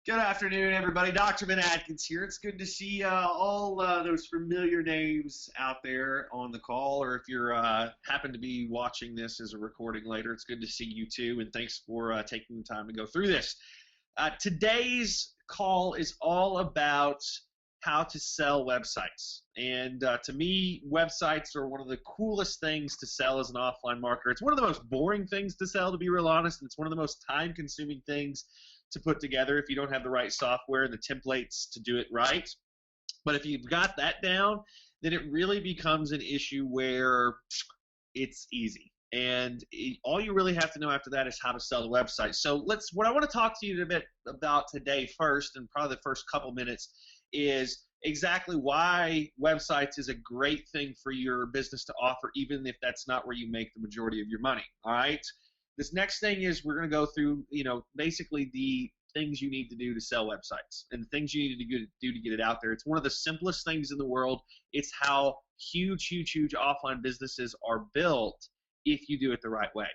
Good afternoon, everybody. Dr. Ben Adkins here. It's good to see all those familiar names out there on the call, or if you're happen to be watching this as a recording later, it's good to see you too. And thanks for taking the time to go through this. Today's call is all about how to sell websites. And to me, websites are one of the coolest things to sell as an offline marketer. It's one of the most boring things to sell, to be real honest, and it's one of the most time-consuming things to put together if you don't have the right software and the templates to do it right. But if you've got that down, then it really becomes an issue where it's easy. And all you really have to know after that is how to sell the website. So what I want to talk to you a bit about today first, and probably the first couple minutes, is exactly why websites is a great thing for your business to offer, even if that's not where you make the majority of your money. All right. This next thing is we're going to go through, basically the things you need to do to sell websites and the things you need to do to get it out there. It's one of the simplest things in the world. It's how huge offline businesses are built if you do it the right way.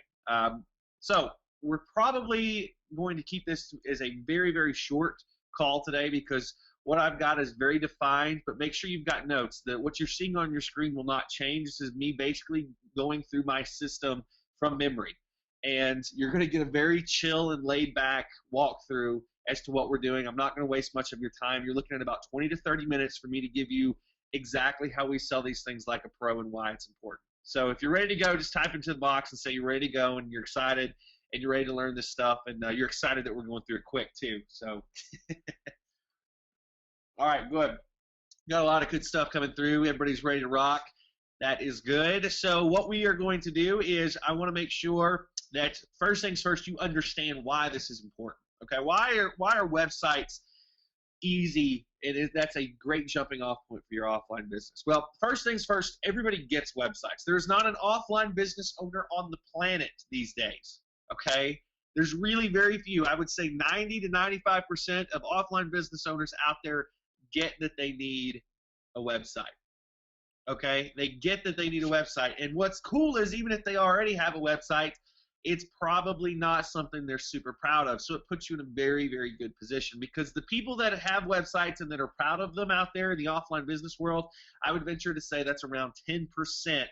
So we're probably going to keep this as a very short call today because what I've got is very defined, but make sure you've got notes. That what you're seeing on your screen will not change. This is me basically going through my system from memory. And you're going to get a very chill and laid back walkthrough as to what we're doing. I'm not going to waste much of your time. You're looking at about 20 to 30 minutes for me to give you exactly how we sell these things like a pro and why it's important. So if you're ready to go, just type into the box and say you're ready to go and you're excited and you're ready to learn this stuff, and you're excited that we're going through it quick too. So all right, good. Got a lot of good stuff coming through. Everybody's ready to rock. That is good. So what we are going to do is I want to make sure that first things first, you understand why this is important. Okay, why are websites easy? That's a great jumping off point for your offline business. Well, first things first, everybody gets websites. There's not an offline business owner on the planet these days. Okay, there's really very few. I would say 90 to 95% of offline business owners out there get that they need a website. Okay, they get that they need a website. And what's cool is even if they already have a website, it's probably not something they're super proud of. So it puts you in a very good position, because the people that have websites and that are proud of them out there in the offline business world, I would venture to say that's around 10%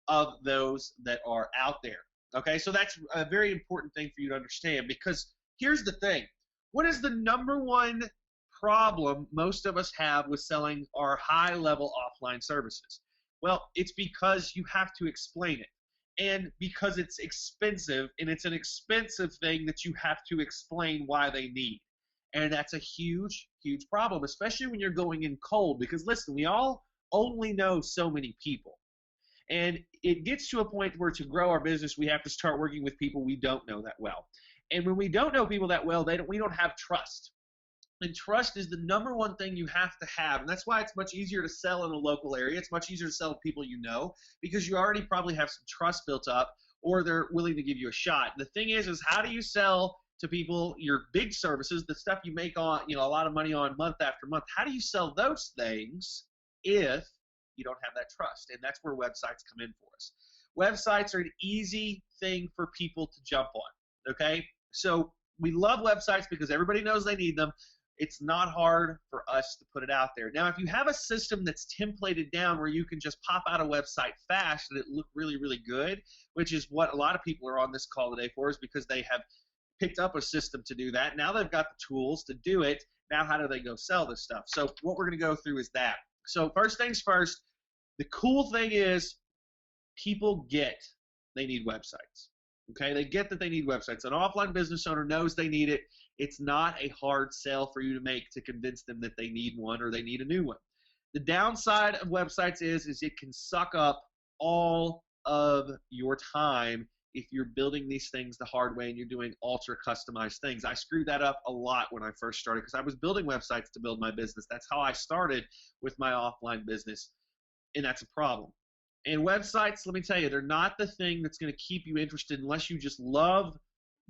of those that are out there. Okay, so that's a very important thing for you to understand, because here's the thing. What is the number one problem most of us have with selling our high-level offline services? Well, it's because you have to explain it. And because it's expensive, and it's an expensive thing that you have to explain why they need. And that's a huge problem, especially when you're going in cold, because listen, we all only know so many people. And it gets to a point where to grow our business, we have to start working with people we don't know that well. And when we don't know people that well, we don't have trust. And trust is the number one thing you have to have. And that's why it's much easier to sell in a local area. It's much easier to sell to people you know, because you already probably have some trust built up, or they're willing to give you a shot. The thing is how do you sell to people your big services, the stuff you make on, a lot of money on month after month? How do you sell those things if you don't have that trust? And that's where websites come in for us. Websites are an easy thing for people to jump on. Okay? So we love websites because everybody knows they need them. It's not hard for us to put it out there. Now, if you have a system that's templated down where you can just pop out a website fast and it look really good, which is what a lot of people are on this call today for, is because they have picked up a system to do that. Now they've got the tools to do it. Now how do they go sell this stuff? So what we're going to go through is that. So first things first, the cool thing is people get they need websites. Okay, they get that they need websites. An offline business owner knows they need it. It's not a hard sell for you to make to convince them that they need one or they need a new one. The downside of websites is it can suck up all of your time if you're building these things the hard way and you're doing ultra customized things. I screwed that up a lot when I first started because I was building websites to build my business. That's how I started with my offline business, and that's a problem. And websites, let me tell you, they're not the thing that's going to keep you interested unless you just love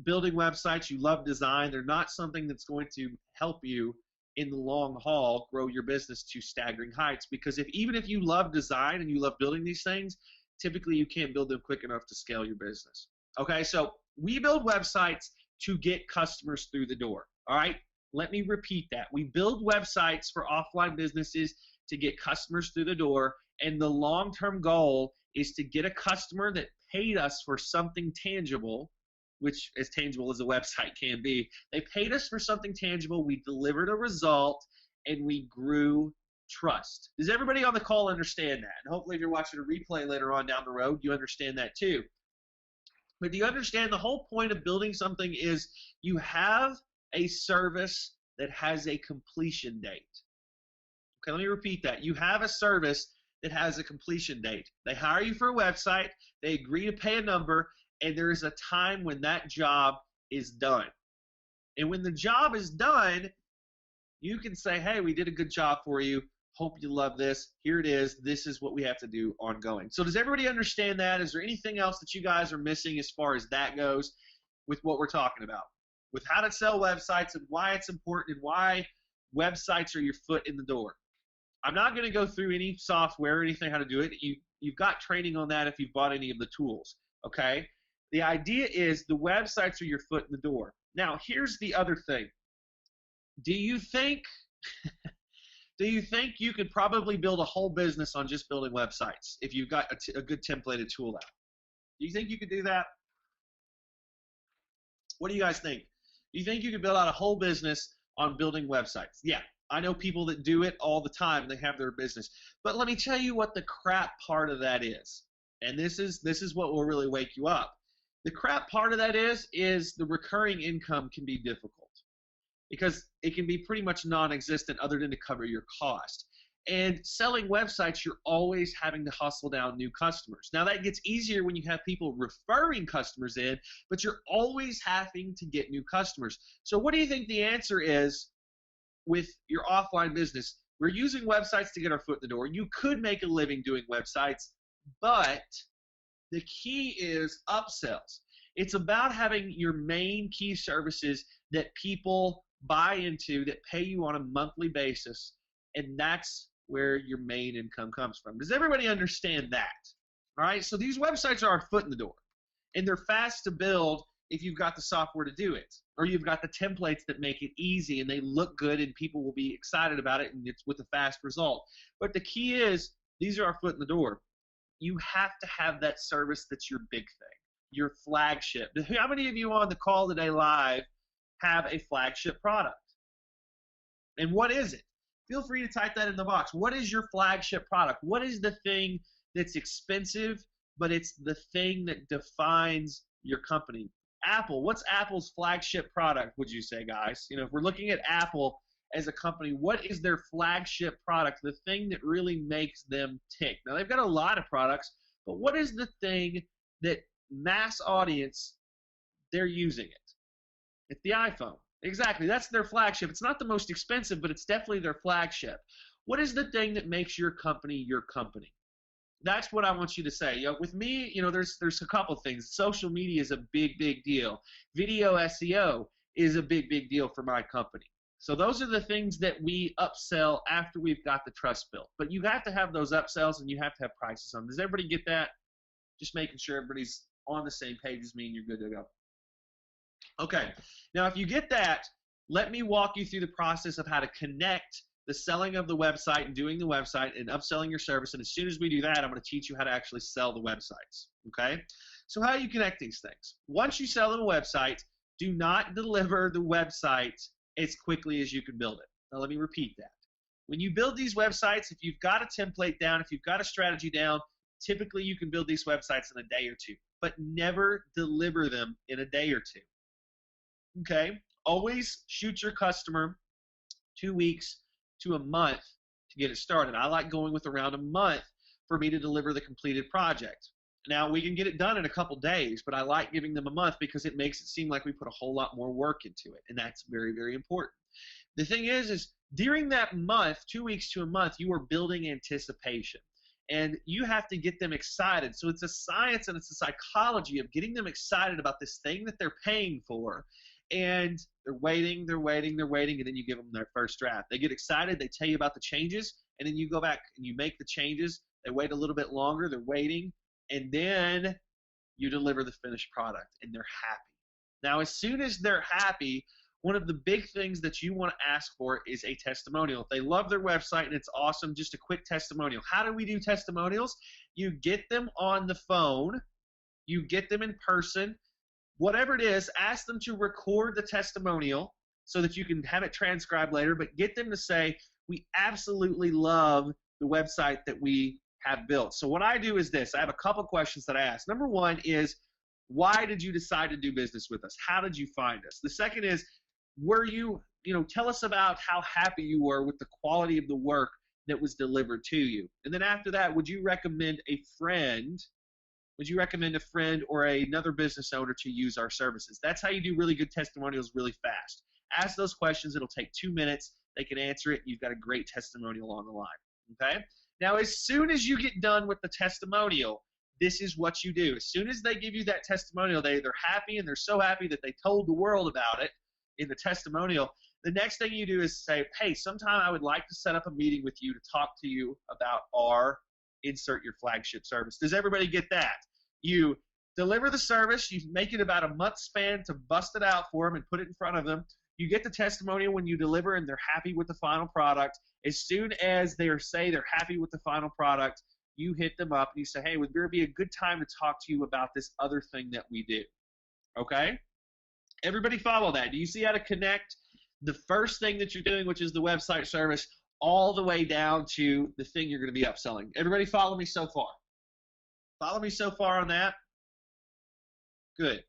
building websites, you love design. They're not something that's going to help you in the long haul grow your business to staggering heights, because even if you love design and you love building these things, typically you can't build them quick enough to scale your business. Okay, so we build websites to get customers through the door. All right, Let me repeat that. We build websites for offline businesses to get customers through the door, and the long-term goal is to get a customer that paid us for something tangible, which as tangible as a website can be. They paid us for something tangible, we delivered a result, and we grew trust. Does everybody on the call understand that? And hopefully if you're watching a replay later on down the road, you understand that too. But do you understand the whole point of building something is you have a service that has a completion date. Okay, let me repeat that. You have a service that has a completion date. They hire you for a website, they agree to pay a number, and there is a time when that job is done. And when the job is done, you can say, hey, we did a good job for you. Hope you love this. Here it is. This is what we have to do ongoing. So does everybody understand that? Is there anything else that you guys are missing as far as that goes with what we're talking about? With how to sell websites and why it's important and why websites are your foot in the door. I'm not going to go through any software or anything how to do it. You've got training on that if you've bought any of the tools, okay? The idea is the websites are your foot in the door. Now, here's the other thing. Do you think you could probably build a whole business on just building websites if you've got a good templated tool out? Do you think you could do that? What do you guys think? Do you think you could build out a whole business on building websites? Yeah, I know people that do it all the time. They have their business. But let me tell you what the crap part of that is. And this is what will really wake you up. The crap part of that is the recurring income can be difficult because it can be pretty much non-existent other than to cover your cost. And selling websites, you're always having to hustle down new customers. Now that gets easier when you have people referring customers in, but you're always having to get new customers. So what do you think the answer is with your offline business? We're using websites to get our foot in the door. You could make a living doing websites, but the key is upsells. It's about having your main key services that people buy into, that pay you on a monthly basis, and that's where your main income comes from. Does everybody understand that? All right, so these websites are our foot in the door, and they're fast to build if you've got the software to do it, or you've got the templates that make it easy and they look good and people will be excited about it, and it's with a fast result. But the key is these are our foot in the door. You have to have that service that's your big thing, your flagship. How many of you on the call today live have a flagship product? And what is it? Feel free to type that in the box. What is your flagship product? What is the thing that's expensive, but it's the thing that defines your company? Apple, what's Apple's flagship product, would you say, guys? You know, if we're looking at Apple as a company, what is their flagship product, the thing that really makes them tick? Now, they've got a lot of products, but what is the thing that mass audience, they're using it? It's the iPhone. Exactly. That's their flagship. It's not the most expensive, but it's definitely their flagship. What is the thing that makes your company your company? That's what I want you to say. You know, with me, you know, there's a couple things. Social media is a big deal. Video SEO is a big deal for my company. So those are the things that we upsell after we've got the trust built. But you have to have those upsells and you have to have prices on them. Does everybody get that? Just making sure everybody's on the same page as me and you're good to go. Okay, now if you get that, let me walk you through the process of how to connect the selling of the website and doing the website and upselling your service. And as soon as we do that, I'm going to teach you how to actually sell the websites. Okay, so how do you connect these things? Once you sell them a website, do not deliver the website as quickly as you can build it. Now let me repeat that. When you build these websites, if you've got a template down, if you've got a strategy down, typically you can build these websites in a day or two, but never deliver them in a day or two. Okay, always shoot your customer 2 weeks to a month to get it started. I like going with around a month for me to deliver the completed project. Now, we can get it done in a couple days, but I like giving them a month because it makes it seem like we put a whole lot more work into it, and that's very important. The thing is during that month, 2 weeks to a month, you are building anticipation, and you have to get them excited. So it's a science and it's a psychology of getting them excited about this thing that they're paying for. And they're waiting, and then you give them their first draft. They get excited, they tell you about the changes, and then you go back and you make the changes. They wait a little bit longer, they're waiting, and then you deliver the finished product, and they're happy. Now, as soon as they're happy, one of the big things that you want to ask for is a testimonial. If they love their website and it's awesome, just a quick testimonial. How do we do testimonials? You get them on the phone, you get them in person, whatever it is, ask them to record the testimonial so that you can have it transcribed later, but get them to say, we absolutely love the website that we have built. So what I do is this. I have a couple questions that I ask. Number one is, why did you decide to do business with us? How did you find us? The second is, tell us about how happy you were with the quality of the work that was delivered to you. And then after that, would you recommend a friend or another business owner to use our services? That's how you do really good testimonials really fast. Ask those questions. It'll take 2 minutes. They can answer it. You've got a great testimonial on the line. Okay? Now, as soon as you get done with the testimonial, this is what you do. As soon as they give you that testimonial, they're happy, and they're so happy that they told the world about it in the testimonial. The next thing you do is say, hey, sometime I would like to set up a meeting with you to talk to you about our insert your flagship service. Does everybody get that? You deliver the service, you make it about a month span to bust it out for them and put it in front of them. You get the testimonial when you deliver and they're happy with the final product. As soon as they're happy with the final product, you hit them up and you say, hey, would there be a good time to talk to you about this other thing that we do? Okay? Everybody follow that. Do you see how to connect the first thing that you're doing, which is the website service, all the way down to the thing you're going to be upselling? Everybody follow me so far? Follow me so far on that? Good.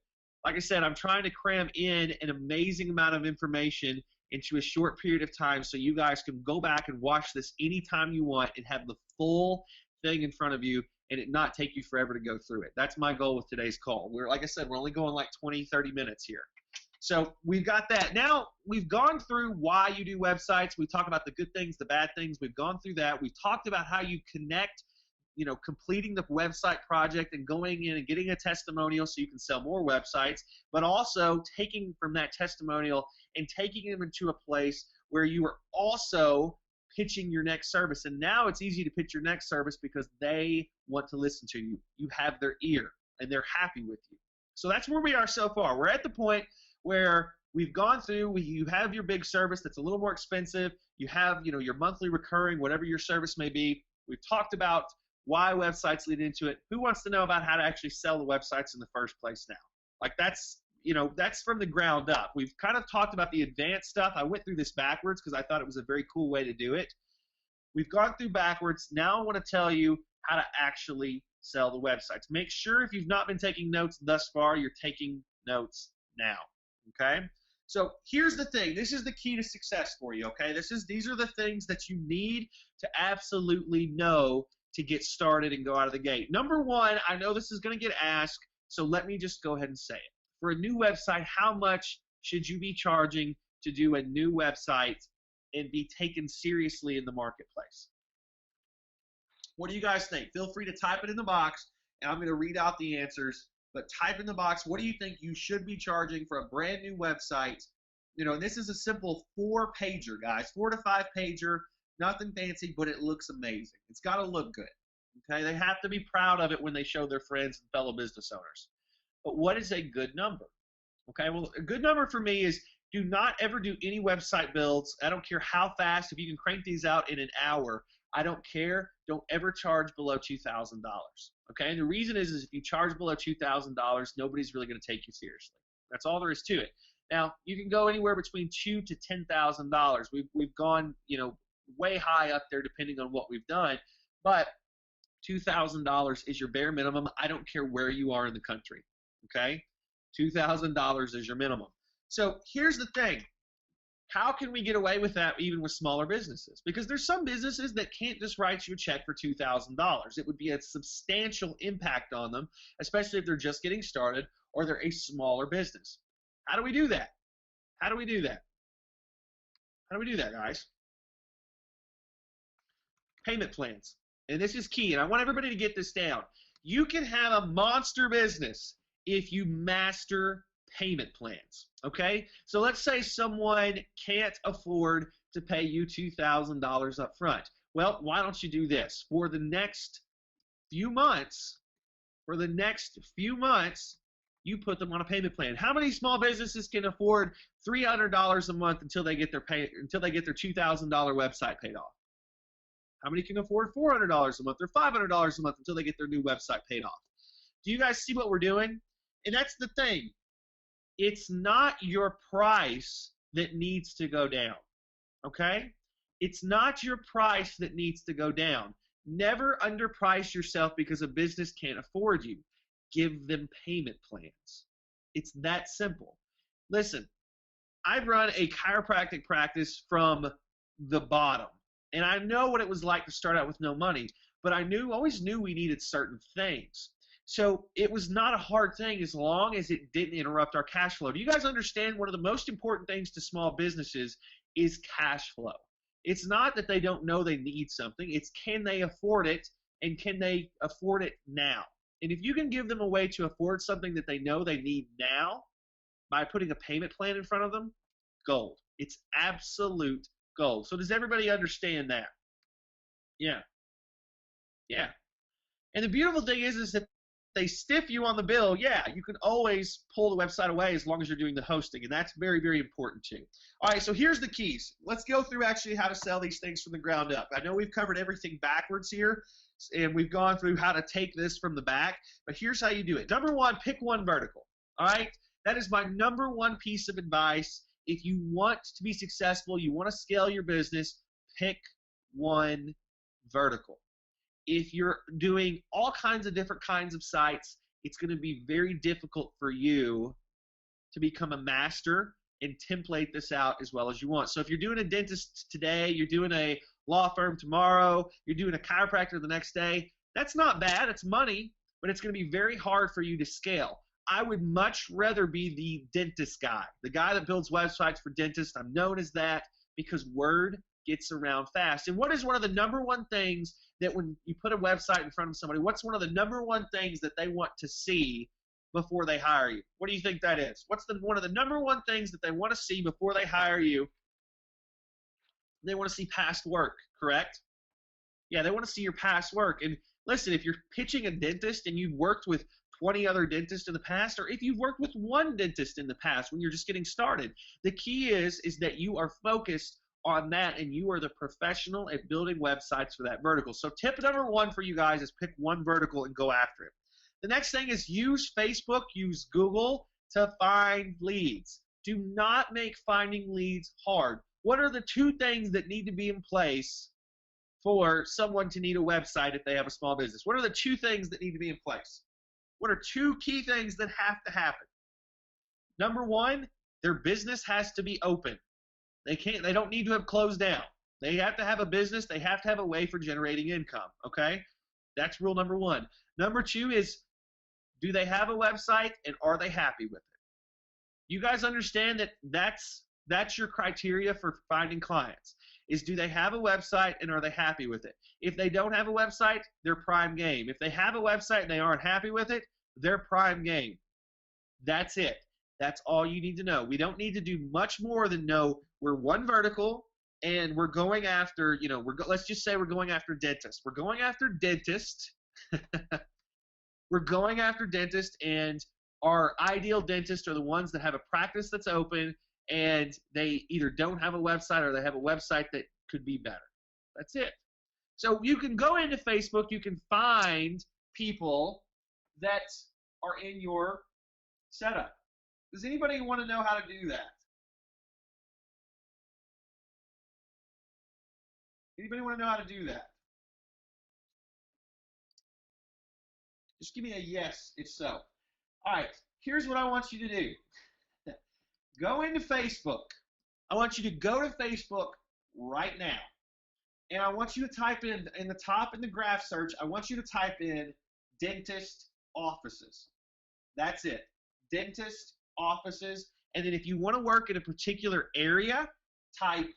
Like I said, I'm trying to cram in an amazing amount of information into a short period of time so you guys can go back and watch this anytime you want and have the full thing in front of you and it not take you forever to go through it. That's my goal with today's call. Like I said, we're only going like 20, 30 minutes here. So we've got that. Now, we've gone through why you do websites. We talked about the good things, the bad things. We've gone through that. We've talked about how you connect, completing the website project and going in and getting a testimonial so you can sell more websites, but also taking from that testimonial and taking them into a place where you are also pitching your next service. And now it's easy to pitch your next service because they want to listen to you. You have their ear and they're happy with you. So that's where we are so far. We're at the point where we've gone through, you have your big service that's a little more expensive. You have, your monthly recurring, whatever your service may be. We've talked about why websites lead into it. Who wants to know about how to actually sell the websites in the first place now? Like that's from the ground up. We've kind of talked about the advanced stuff. I went through this backwards because I thought it was a very cool way to do it. We've gone through backwards. Now I want to tell you how to actually sell the websites. Make sure if you've not been taking notes thus far, you're taking notes now. Okay? So here's the thing. This is the key to success for you. Okay? These are the things that you need to absolutely know to get started and go out of the gate. Number one, I know this is going to get asked, so let me just go ahead and say it. For a new website, how much should you be charging to do a new website and be taken seriously in the marketplace? What do you guys think? Feel free to type it in the box, and I'm going to read out the answers. But type in the box, what do you think you should be charging for a brand new website? And this is a simple 4-pager, guys, 4 to 5 pager. Nothing fancy, but it looks amazing. It's got to look good. Okay, they have to be proud of it when they show their friends and fellow business owners. But what is a good number? Okay, well, a good number for me is do not ever do any website builds. I don't care how fast. If you can crank these out in an hour, I don't care. Don't ever charge below $2,000. Okay, and the reason is if you charge below $2,000, nobody's really going to take you seriously. That's all there is to it. Now, you can go anywhere between $2,000 to $10,000. We've gone, way high up there depending on what we've done, but $2,000 is your bare minimum. I don't care where you are in the country, okay? $2,000 is your minimum. So here's the thing. How can we get away with that even with smaller businesses? Because there's some businesses that can't just write you a check for $2,000. It would be a substantial impact on them, especially if they're just getting started or they're a smaller business. How do we do that? How do we do that? How do we do that, guys? Payment plans. And this is key, and I want everybody to get this down. You can have a monster business if you master payment plans, okay? So let's say someone can't afford to pay you $2,000 up front. Well, why don't you do this? For the next few months, You put them on a payment plan. How many small businesses can afford $300 a month until they get their $2,000 website paid off? How many can afford $400 a month or $500 a month until they get their new website paid off? Do you guys see what we're doing? And that's the thing. It's not your price that needs to go down, okay? It's not your price that needs to go down. Never underprice yourself because a business can't afford you. Give them payment plans. It's that simple. Listen, I've run a chiropractic practice from the bottom, and I know what it was like to start out with no money, but I always knew we needed certain things. So it was not a hard thing as long as it didn't interrupt our cash flow. Do you guys understand one of the most important things to small businesses is cash flow? It's not that they don't know they need something. It's can they afford it, and can they afford it now? And if you can give them a way to afford something that they know they need now by putting a payment plan in front of them, gold. It's absolute gold. So does everybody understand that? Yeah. Yeah. And the beautiful thing is that they stiff you on the bill. Yeah, you can always pull the website away as long as you're doing the hosting, and that's very, very important too. All right, so here's the keys. Let's go through actually how to sell these things from the ground up. I know we've covered everything backwards here, and we've gone through how to take this from the back, but here's how you do it. Number one, pick one vertical. All right, that is my number one piece of advice. If you want to be successful, you want to scale your business, pick one vertical. If you're doing all kinds of different kinds of sites, it's going to be very difficult for you to become a master and template this out as well as you want. So if you're doing a dentist today, you're doing a law firm tomorrow, you're doing a chiropractor the next day, that's not bad. It's money, but it's going to be very hard for you to scale. I would much rather be the dentist guy, the guy that builds websites for dentists. I'm known as that because word gets around fast. And what is one of the number one things that when you put a website in front of somebody, what's one of the number one things that they want to see before they hire you? What do you think that is? What's one of the number one things that they want to see before they hire you? They want to see past work, correct? Yeah, they want to see your past work. And listen, if you're pitching a dentist and you've worked with 20 other dentists in the past, or if you've worked with one dentist in the past when you're just getting started, the key is that you are focused on that, and you are the professional at building websites for that vertical. So tip number one for you guys is pick one vertical and go after it. The next thing is use Facebook, use Google to find leads. Do not make finding leads hard. What are the two things that need to be in place for someone to need a website if they have a small business? What are the two things that need to be in place? What are two key things that have to happen? Number one, their business has to be open. They don't need to have closed down. They have to have a business. They have to have a way for generating income, okay? That's rule number one. Number two is, do they have a website and are they happy with it? You guys understand that that's your criteria for finding clients, is do they have a website and are they happy with it? If they don't have a website, they're prime game. If they have a website and they aren't happy with it, they're prime game. That's it. That's all you need to know. We don't need to do much more than know we're one vertical and we're going after, let's just say we're going after dentists. We're going after dentists. We're going after dentists, and our ideal dentists are the ones that have a practice that's open and they either don't have a website or they have a website that could be better. That's it. So you can go into Facebook, you can find people that are in your setup. Does anybody want to know how to do that? Anybody want to know how to do that? Just give me a yes if so. All right, here's what I want you to do. Go into Facebook. I want you to go to Facebook right now. And I want you to type in the top in the graph search, I want you to type in dentist offices. That's it. Dentist offices. And then if you want to work in a particular area, type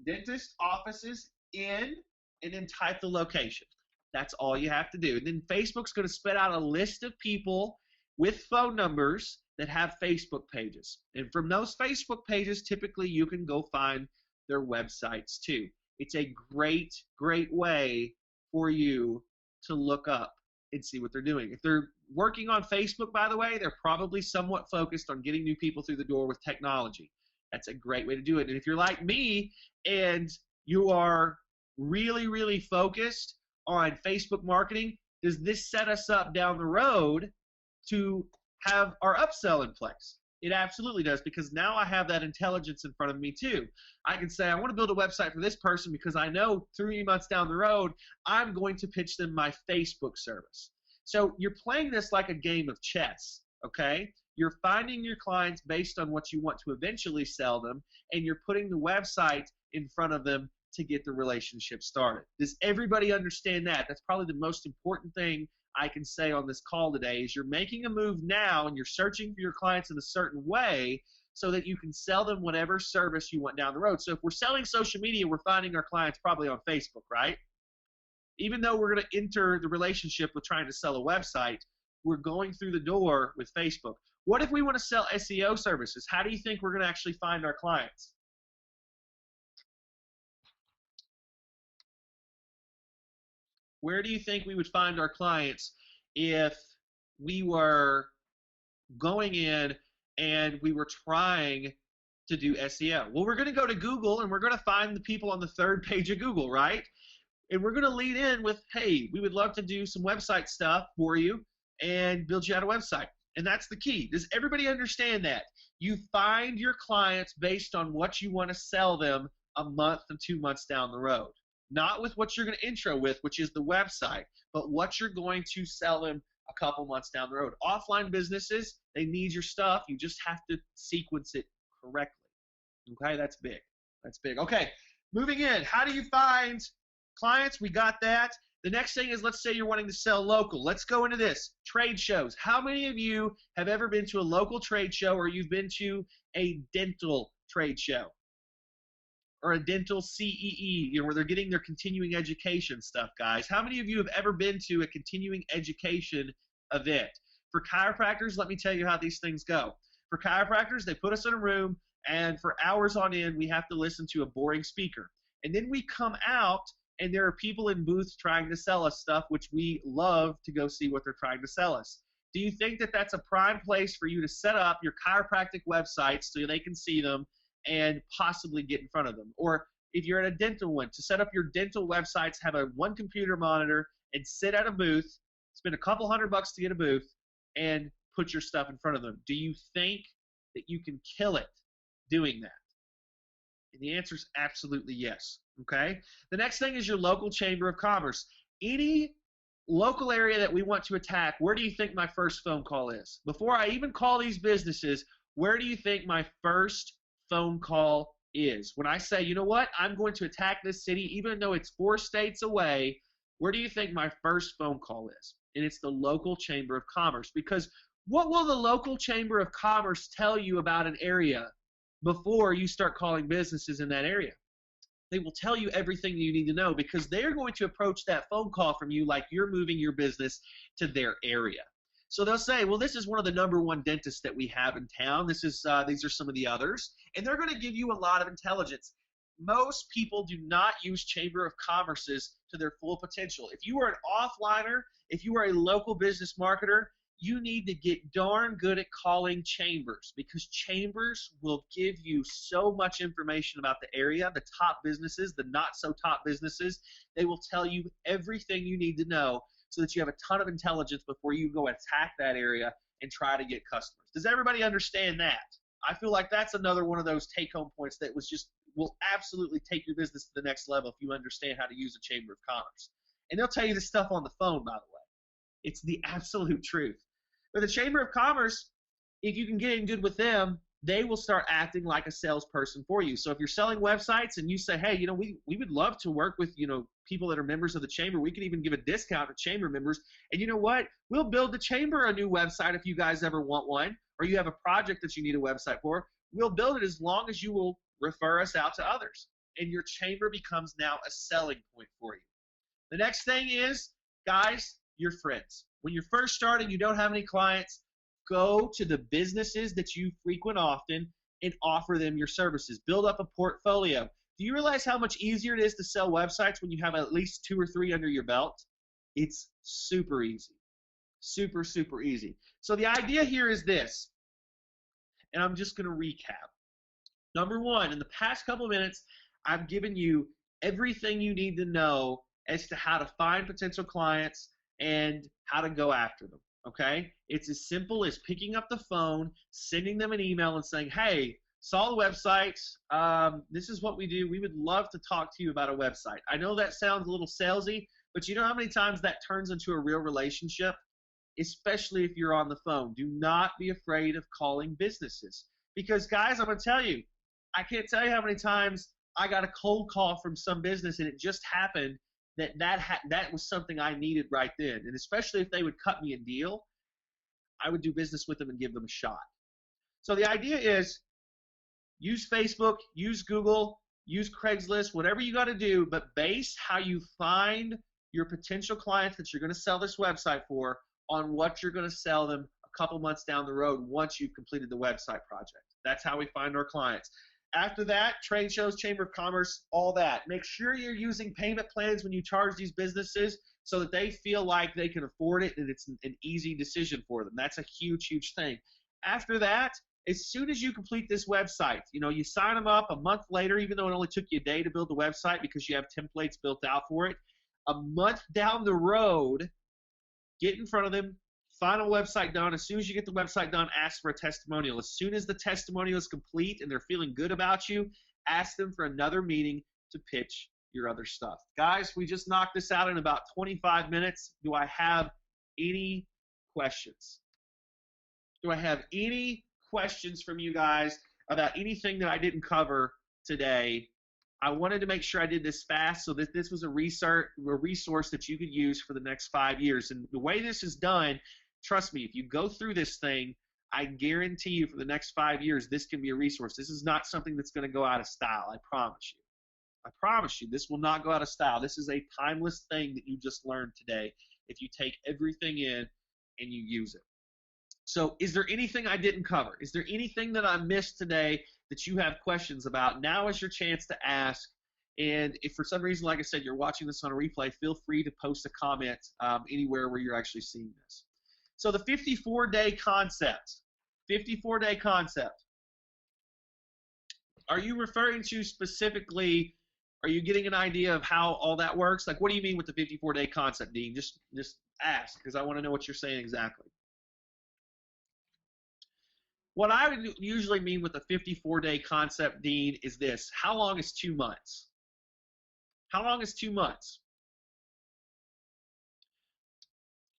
dentist offices in and then type the location. That's all you have to do. And then Facebook's going to spit out a list of people with phone numbers that have Facebook pages. And from those Facebook pages, typically you can go find their websites too. It's a great, great way for you to look up and see what they're doing. If they're working on Facebook, by the way, they're probably somewhat focused on getting new people through the door with technology. That's a great way to do it. And if you're like me and you are really, really focused on Facebook marketing, does this set us up down the road to have our upsell in place? It absolutely does, because now I have that intelligence in front of me too. I can say, I want to build a website for this person because I know 3 months down the road, I'm going to pitch them my Facebook service. So you're playing this like a game of chess, okay? You're finding your clients based on what you want to eventually sell them, and you're putting the website in front of them to get the relationship started. Does everybody understand that? That's probably the most important thing I can say on this call today is you're making a move now and you're searching for your clients in a certain way so that you can sell them whatever service you want down the road. So if we're selling social media, we're finding our clients probably on Facebook, right? Even though we're going to enter the relationship with trying to sell a website, we're going through the door with Facebook. What if we want to sell SEO services? How do you think we're going to actually find our clients? Where do you think we would find our clients if we were going in and we were trying to do SEO? Well, we're going to go to Google and we're going to find the people on the third page of Google, right? And we're going to lead in with, hey, we would love to do some website stuff for you and build you out a website. And that's the key. Does everybody understand that? You find your clients based on what you want to sell them a month and 2 months down the road. Not with what you're going to intro with, which is the website, but what you're going to sell them a couple months down the road. Offline businesses, they need your stuff. You just have to sequence it correctly. Okay, that's big. That's big. Okay, moving in. How do you find clients? We got that. The next thing is, let's say you're wanting to sell local. Let's go into this. Trade shows. How many of you have ever been to a local trade show, or you've been to a dental trade show? Or a dental CEE, where they're getting their continuing education stuff, guys. How many of you have ever been to a continuing education event? For chiropractors, let me tell you how these things go. For chiropractors, they put us in a room, and for hours on end, we have to listen to a boring speaker. And then we come out, and there are people in booths trying to sell us stuff, which we love to go see what they're trying to sell us. Do you think that that's a prime place for you to set up your chiropractic websites so they can see them and possibly get in front of them? Or if you're at a dental one, to set up your dental websites, have a one computer monitor and sit at a booth, spend a couple $100 to get a booth, and put your stuff in front of them. Do you think that you can kill it doing that? And the answer is absolutely yes. Okay? The next thing is your local chamber of commerce. Any local area that we want to attack, where do you think my first phone call is? Before I even call these businesses, where do you think my first phone call is? When I say, you know what, I'm going to attack this city, even though it's 4 states away, where do you think my first phone call is? And it's the local chamber of commerce. Because what will the local chamber of commerce tell you about an area before you start calling businesses in that area? They will tell you everything you need to know, because they're going to approach that phone call from you like you're moving your business to their area. So they'll say, well, this is one of the #1 dentists that we have in town. These are some of the others. And they're going to give you a lot of intelligence. Most people do not use chamber of commerces to their full potential. If you are an offliner, if you are a local business marketer, you need to get darn good at calling chambers, because chambers will give you so much information about the area, the top businesses, the not so top businesses. They will tell you everything you need to know so that you have a ton of intelligence before you go attack that area and try to get customers. Does everybody understand that? I feel like that's another one of those take-home points that will absolutely take your business to the next level if you understand how to use a chamber of commerce. And they'll tell you this stuff on the phone, by the way. It's the absolute truth. But the chamber of commerce, if you can get in good with them, they will start acting like a salesperson for you. So if you're selling websites and you say, hey, we would love to work with, people that are members of the chamber. We could even give a discount to chamber members. And you know what? We'll build the chamber a new website if you guys ever want one, or you have a project that you need a website for. We'll build it as long as you will refer us out to others. And your chamber becomes now a selling point for you. The next thing is, guys, your friends. When you're first starting, you don't have any clients, go to the businesses that you frequent often and offer them your services. Build up a portfolio. Do you realize how much easier it is to sell websites when you have at least 2 or 3 under your belt? It's super easy. Super, super easy. So the idea here is this, and I'm just going to recap. Number one, in the past couple of minutes, I've given you everything you need to know as to how to find potential clients and how to go after them. Okay? It's as simple as picking up the phone, sending them an email, and saying, hey, saw the website. This is what we do. We would love to talk to you about a website. I know that sounds a little salesy, but you know how many times that turns into a real relationship? Especially if you're on the phone. Do not be afraid of calling businesses. Because, guys, I'm going to tell you, I can't tell you how many times I got a cold call from some business, and it just happened that was something I needed right then. And especially if they would cut me a deal, I would do business with them and give them a shot. So the idea is use Facebook, use Google, use Craigslist, whatever you got to do, but base how you find your potential clients that you're going to sell this website for on what you're going to sell them a couple months down the road once you've completed the website project. That's how we find our clients. After that, trade shows, Chamber of Commerce, all that. Make sure you're using payment plans when you charge these businesses so that they feel like they can afford it and it's an easy decision for them. That's a huge, huge thing. After that, as soon as you complete this website, you sign them up a month later, even though it only took you a day to build the website because you have templates built out for it. A month down the road, get in front of them, find a website done. As soon as you get the website done, ask for a testimonial. As soon as the testimonial is complete and they're feeling good about you, ask them for another meeting to pitch your other stuff. Guys, we just knocked this out in about 25 minutes. Do I have any questions? Do I have any questions from you guys about anything that I didn't cover today? I wanted to make sure I did this fast so that this was a resource that you could use for the next 5 years. And the way this is done, trust me, if you go through this thing, I guarantee you for the next 5 years, this can be a resource. This is not something that's going to go out of style. I promise you. I promise you, this will not go out of style. This is a timeless thing that you just learned today if you take everything in and you use it. So is there anything I didn't cover? Is there anything that I missed today that you have questions about? Now is your chance to ask. And if for some reason, like I said, you're watching this on a replay, feel free to post a comment anywhere where you're actually seeing this. So the 54-day concept. 54-day concept. Are you referring to specifically, are you getting an idea of how all that works? Like, what do you mean with the 54-day concept, Dean? Just ask, because I want to know what you're saying exactly. What I would usually mean with the 54-day concept, Dean, is this. How long is 2 months? How long is 2 months?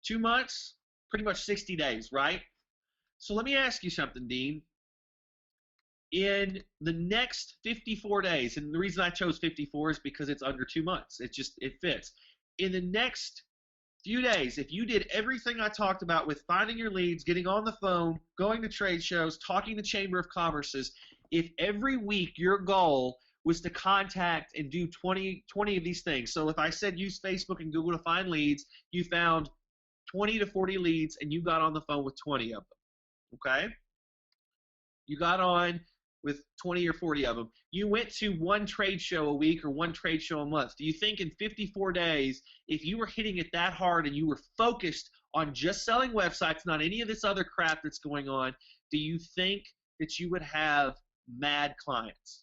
2 months, pretty much 60 days, right? So let me ask you something, Dean. In the next 54 days, and the reason I chose 54 is because it's under 2 months. It fits. In the next few days, if you did everything I talked about with finding your leads, getting on the phone, going to trade shows, talking to Chamber of Commerce's, if every week your goal was to contact and do 20 of these things. So if I said use Facebook and Google to find leads, you found 20 to 40 leads and you got on the phone with 20 of them, okay? You got on with 20 or 40 of them. You went to one trade show a week or one trade show a month. Do you think in 54 days, if you were hitting it that hard and you were focused on just selling websites, not any of this other crap that's going on, do you think that you would have mad clients?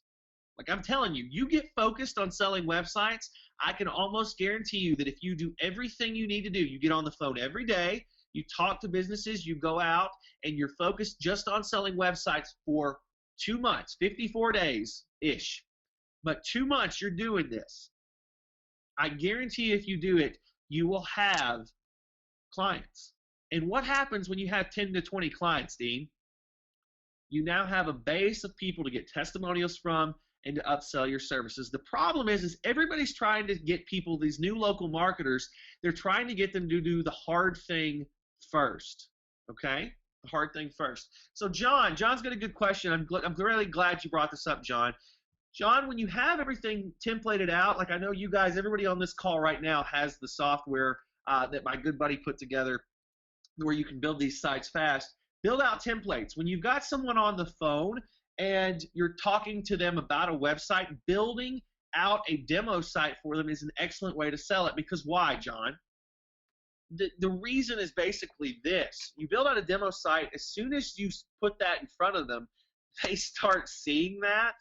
Like I'm telling you, you get focused on selling websites, I can almost guarantee you that if you do everything you need to do, you get on the phone every day, you talk to businesses, you go out, and you're focused just on selling websites for 2 months, 54 days-ish. But 2 months you're doing this. I guarantee if you do it, you will have clients. And what happens when you have 10 to 20 clients, Dean? You now have a base of people to get testimonials from and to upsell your services. The problem is everybody's trying to get people, these new local marketers, they're trying to get them to do the hard thing first, okay? The hard thing first. So John's got a good question. I'm really glad you brought this up, John. John, when you have everything templated out, like I know you guys, everybody on this call right now has the software that my good buddy put together where you can build these sites fast. Build out templates. When you've got someone on the phone and you're talking to them about a website, building out a demo site for them is an excellent way to sell it. Because why, John? the reason is basically this. You build out a demo site, as soon as you put that in front of them, they start seeing that.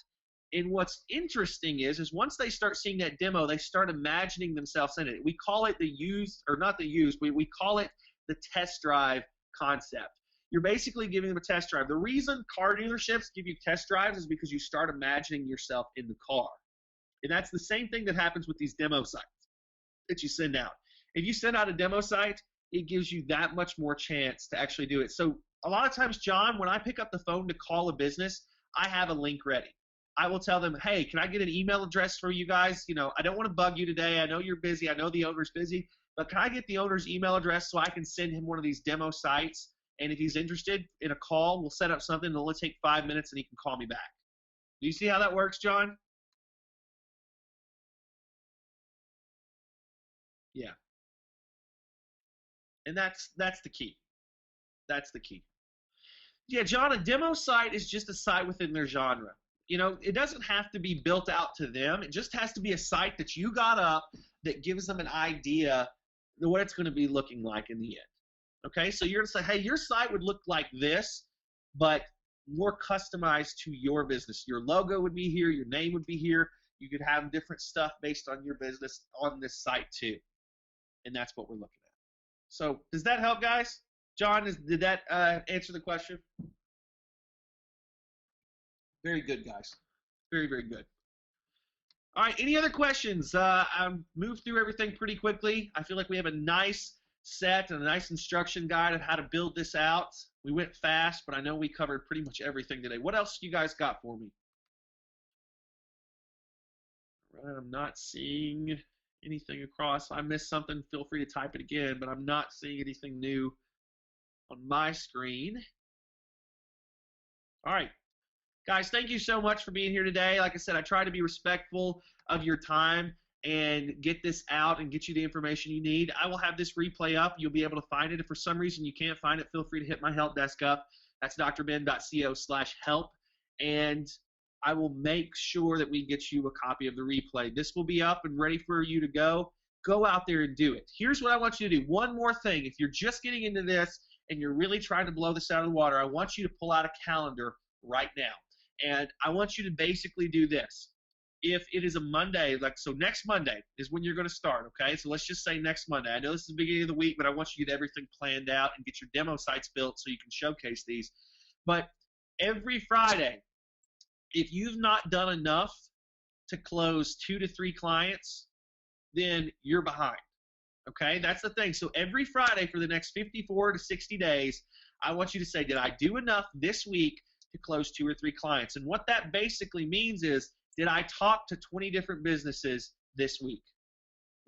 And what's interesting is once they start seeing that demo, they start imagining themselves in it. We call it the used, or not the used, we call it the test drive concept. You're basically giving them a test drive. The reason car dealerships give you test drives is because you start imagining yourself in the car. And that's the same thing that happens with these demo sites that you send out. If you send out a demo site, it gives you that much more chance to actually do it. So a lot of times, John, when I pick up the phone to call a business, I have a link ready. I will tell them, hey, can I get an email address for you guys? You know, I don't want to bug you today. I know you're busy. I know the owner's busy. But can I get the owner's email address so I can send him one of these demo sites? And if he's interested in a call, we'll set up something. It'll only take 5 minutes, and he can call me back. Do you see how that works, John? Yeah. And that's the key. That's the key. Yeah, John, a demo site is just a site within their genre. You know, it doesn't have to be built out to them. It just has to be a site that you got up that gives them an idea of what it's going to be looking like in the end. Okay, so you're going to say, hey, your site would look like this, but more customized to your business. Your logo would be here. Your name would be here. You could have different stuff based on your business on this site too. And that's what we're looking at. So does that help, guys? John, did that answer the question? Very good, guys. Very, very good. All right, any other questions? I moved through everything pretty quickly. I feel like we have a nice set and a nice instruction guide of how to build this out. We went fast, but I know we covered pretty much everything today. What else you guys got for me? All right, I'm not seeing anything across. If I missed something, feel free to type it again, but I'm not seeing anything new on my screen. All right. Guys, thank you so much for being here today. Like I said, I try to be respectful of your time and get this out and get you the information you need. I will have this replay up. You'll be able to find it. If for some reason you can't find it, feel free to hit my help desk up. That's drben.co/help. And I will make sure that we get you a copy of the replay. This will be up and ready for you to go. Go out there and do it. Here's what I want you to do. One more thing. If you're just getting into this and you're really trying to blow this out of the water, I want you to pull out a calendar right now. And I want you to basically do this. If it is a Monday, so next Monday is when you're going to start, okay? So let's just say next Monday. I know this is the beginning of the week, but I want you to get everything planned out and get your demo sites built so you can showcase these. But every Friday, if you've not done enough to close 2 to 3 clients, then you're behind, okay? That's the thing. So every Friday for the next 54 to 60 days, I want you to say, did I do enough this week to close 2 or 3 clients? And what that basically means is, did I talk to 20 different businesses this week?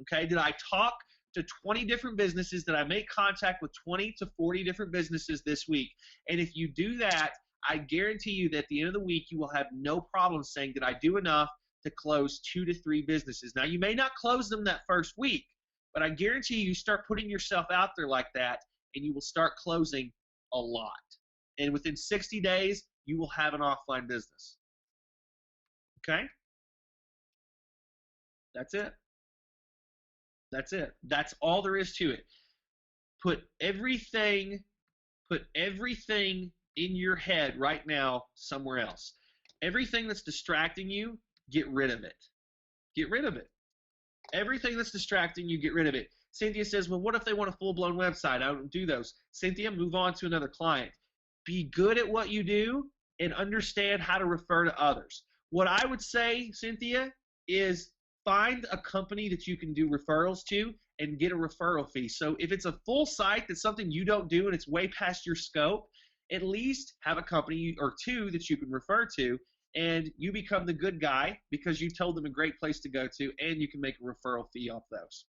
Okay, did I talk to 20 different businesses? Did I make contact with 20 to 40 different businesses this week? And if you do that, I guarantee you that at the end of the week, you will have no problem saying, did I do enough to close 2 to 3 businesses? Now, you may not close them that first week, but I guarantee you start putting yourself out there like that, and you will start closing a lot. And within 60 days, you will have an offline business. Okay? That's it. That's it. That's all there is to it. Put everything in your head right now somewhere else. Everything that's distracting you, get rid of it. Get rid of it. Everything that's distracting you, get rid of it. Cynthia says, well, what if they want a full-blown website? I don't do those. Cynthia, move on to another client. Be good at what you do and understand how to refer to others. What I would say, Cynthia, is find a company that you can do referrals to and get a referral fee. So if it's a full site that's something you don't do and it's way past your scope, at least have a company or 2 that you can refer to, and you become the good guy because you told them a great place to go to, and you can make a referral fee off those.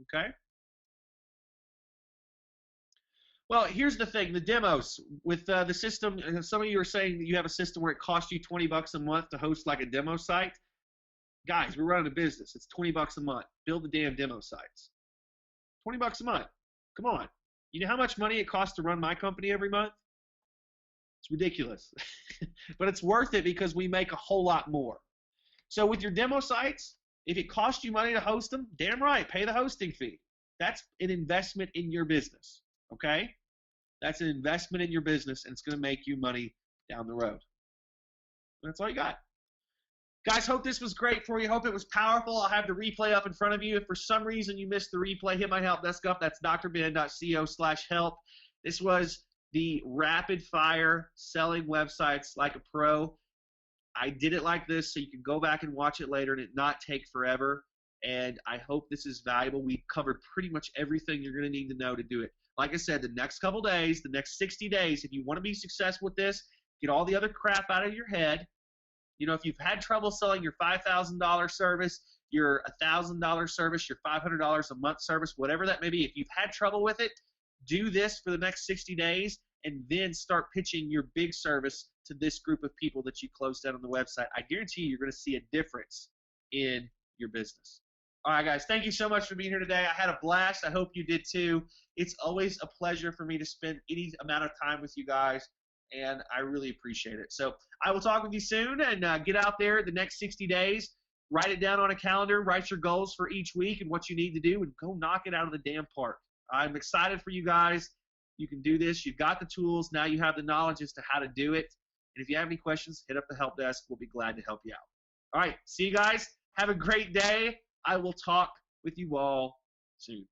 Okay? Well, here's the thing, the demos with the system, and some of you are saying that you have a system where it costs you $20 a month to host like a demo site. Guys, we're running a business. It's $20 a month. Build the damn demo sites. $20 a month. Come on. You know how much money it costs to run my company every month? It's ridiculous. But it's worth it because we make a whole lot more. So with your demo sites, if it costs you money to host them, damn right, pay the hosting fee. That's an investment in your business, okay? That's an investment in your business, and it's going to make you money down the road. That's all you got. Guys, hope this was great for you. Hope it was powerful. I'll have the replay up in front of you. If for some reason you missed the replay, hit my help desk up. That's drben.co/help. This was the rapid fire selling websites like a pro. I did it like this so you can go back and watch it later and it not take forever. And I hope this is valuable. We covered pretty much everything you're going to need to know to do it. Like I said, the next couple days, the next 60 days, if you want to be successful with this, get all the other crap out of your head. You know, if you've had trouble selling your $5,000 service, your $1,000 service, your $500 a month service, whatever that may be, if you've had trouble with it, do this for the next 60 days and then start pitching your big service to this group of people that you closed out on the website. I guarantee you're going to see a difference in your business. All right, guys, thank you so much for being here today. I had a blast. I hope you did too. It's always a pleasure for me to spend any amount of time with you guys, and I really appreciate it. So I will talk with you soon, and get out there the next 60 days. Write it down on a calendar. Write your goals for each week and what you need to do, and go knock it out of the damn park. I'm excited for you guys. You can do this. You've got the tools. Now you have the knowledge as to how to do it. And if you have any questions, hit up the help desk. We'll be glad to help you out. All right, see you guys. Have a great day. I will talk with you all soon.